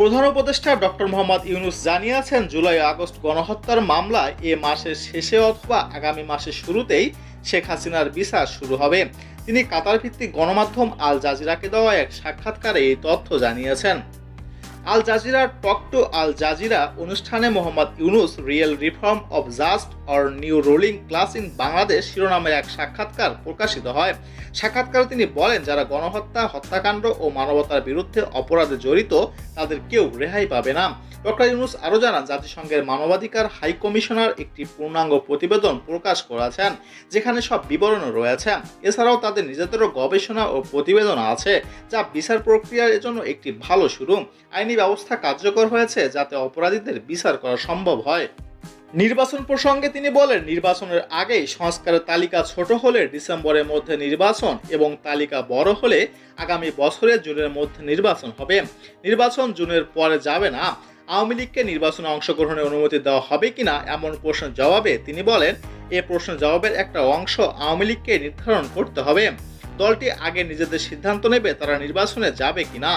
প্রধান উপদেষ্টা ডক্টর মোহাম্মদ ইউনূস জানিয়েছেন, জুলাই আগস্ট গণহত্যার মামলায় এ মাসের শেষে অথবা আগামী মাসের শুরুতেই শেখ হাসিনার বিচার শুরু হবে। তিনি কাতার ভিত্তিক গণমাধ্যম আল জাজিরাকে দেওয়া এক সাক্ষাৎকারে এই তথ্য জানিয়েছেন। আল জাজিরার টক টু আল জাজিরা অনুষ্ঠানে Mohammad Yunus real reform of just or new ruling class in Bangladesh শিরোনামের এক সাক্ষাৎকার প্রকাশিত হয়। সাক্ষাৎকারে তিনি বলেন, যারা গণহত্যা, হত্যাকাণ্ড ও মানবতার বিরুদ্ধে অপরাধে জড়িত তাদের কেউ রেহাই পাবে না। ডক্টর ইউনূস আরও জানান, জাতিসংঘের মানবাধিকার হাই কমিশনার একটি পূর্ণাঙ্গ প্রতিবেদন প্রকাশ করেছেন, যেখানে সব বিবরণ রয়েছে। এছাড়াও তাদের নিজেদেরও গবেষণা ও প্রতিবেদন আছে, যা বিচার প্রক্রিয়ার জন্য একটি ভালো শুরু। আইনি ব্যবস্থা কার্যকর হয়েছে যাতে অপরাধীদের বিচার করা সম্ভব হয়। নির্বাচন প্রসঙ্গে তিনি বলেন, নির্বাচনের আগেই সংস্কারের তালিকা ছোট হলে ডিসেম্বরের মধ্যে নির্বাচন এবং তালিকা বড় হলে আগামী বছরের জুনের মধ্যে নির্বাচন হবে। নির্বাচন জুনের পরে যাবে না। আওয়ামী লীগকে নির্বাচনে অংশগ্রহণের অনুমতি দেওয়া হবে কিনা এমন প্রশ্নের জবাবে তিনি বলেন, এ প্রশ্নের জবাবের একটা অংশ আওয়ামী লীগকে নির্ধারণ করতে হবে। দলটি আগে নিজেদের সিদ্ধান্ত নেবে তারা নির্বাচনে যাবে কিনা।